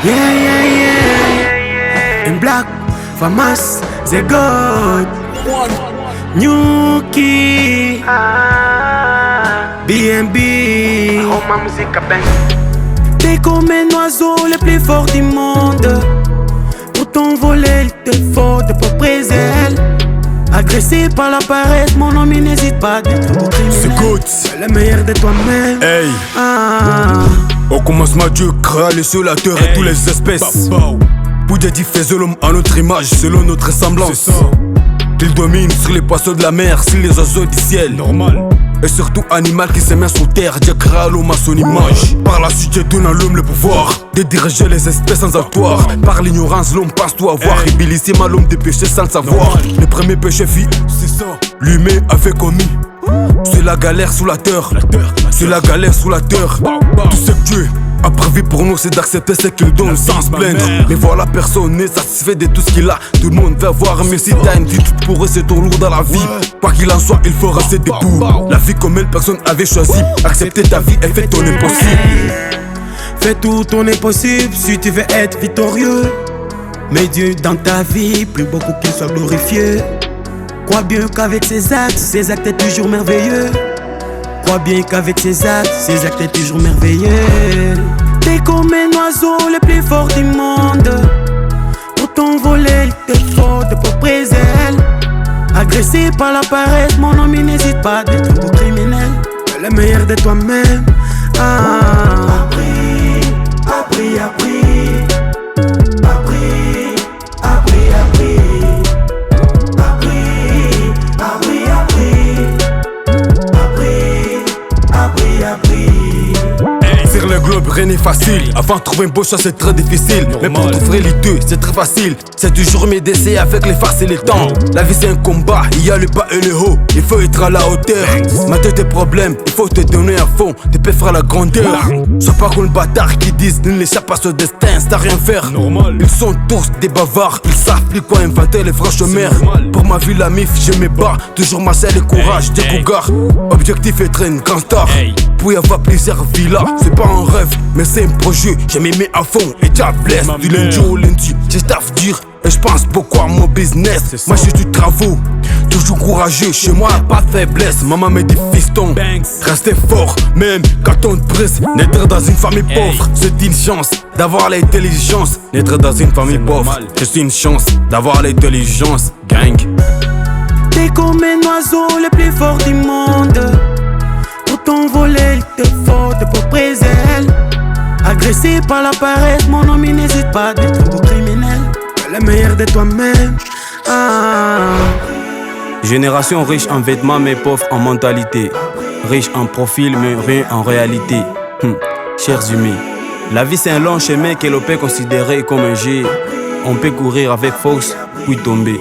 Yeah, yeah, yeah. In black, Famas, the God. Nyuki, BNB. Ma musique bang. T'es comme un oiseau le plus fort du monde. Pour t'envoler, il te faut de propres ailes. Agressé par la paresse, mon homme, il n'hésite pas d'être beau criminel. C'est good. Le meilleur de toi-même. Hey. Au commencement, Dieu créa les cieux, la terre et toutes les espèces. Pour Dieu dit faisait l'homme à notre image, selon notre ressemblance. Il domine sur les poissons de la mer, sur les oiseaux du ciel. Normal. Et surtout animal qui se met sur terre, Dieu créa l'homme à son image. Par la suite, Dieu donne à l'homme le pouvoir de diriger les espèces sans avoir. Par l'ignorance, l'homme pense tout avoir. Ibillissime à l'homme des péchés sans le savoir. Le premier péché fit, c'est ça, l'humain avait commis. C'est la galère sous la terre, c'est la galère sous la terre. Tout ce que Dieu a prévu pour nous, c'est d'accepter ce qu'il donne sans se plaindre. Mais voilà, personne n'est satisfait de tout ce qu'il a. Tout le monde veut voir, mais si t'as une vie toute pour eux, c'est trop lourd dans la vie. Quoi qu'il en soit, il faut rester debout. La vie comme elle, personne avait choisi. Accepter ta vie et fais ton impossible. Fais tout ton impossible si tu veux être victorieux. Mais Dieu dans ta vie, plus beaucoup qu'il soit glorifié. Crois bien qu'avec ses actes est toujours merveilleux. Crois bien qu'avec ses actes est toujours merveilleux. T'es comme un oiseau le plus fort du monde. Pour t'envoler, il te faut de propres ailes. Agressé par la paresse, mon homme, il n'hésite pas d'être un beau criminel. Le meilleur de toi-même. Appris. Sur le globe, rien n'est facile. Avant de trouver un beau chat, c'est très difficile. Mais pour trouver les deux, c'est très facile. C'est toujours mes décès avec les farces et les temps. La vie, c'est un combat, il y a le bas et le haut. Il faut être à la hauteur. Mater tes problèmes, il faut te donner à fond. Tes peurs fera la grandeur. Sois pas comme le bâtard qui disent ne l'échappe pas ce destin, c'est à rien faire. Ils sont tous des bavards, ils savent plus quoi inventer les franches mères. Pour ma vie, la mif, je me bats. Toujours marcher le courage des cougars. Objectif être une grande star. Pour y avoir plusieurs villas, c'est pas un rêve, mais c'est un projet. Je m'y mets à fond et Dieu blesse. Du lundi au lundi, j'ai taf dur et je pense beaucoup à mon business. Moi j'ai du travail, toujours courageux. Chez moi pas de faiblesse. Maman me dit fiston, restez fort même quand on te brise. Naître dans une famille pauvre, c'est une chance d'avoir l'intelligence. Naître dans une famille pauvre, c'est une chance d'avoir l'intelligence. Gang. T'es comme un oiseau le plus fort du monde. Pour t'envoler, il te faut de propres ailes. Agressé par la paresse, mon homme, il n'hésite pas d'être un beau criminel. Le meilleur de toi-même. Génération riche en vêtements mais pauvre en mentalité. Riche en profil mais rien en réalité. Chers humains, la vie c'est un long chemin que l'on peut considérer comme un jeu. On peut courir avec force puis tomber.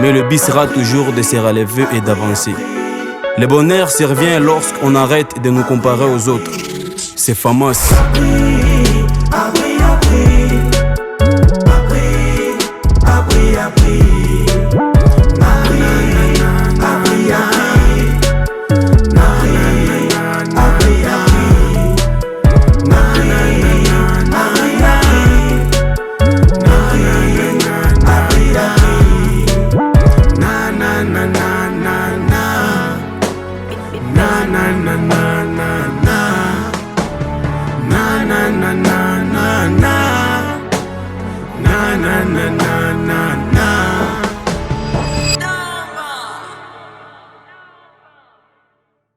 Mais le but sera toujours de se relever et d'avancer. Le bonheur survient lorsqu'on arrête de nous comparer aux autres. C'est Famas. Na na na na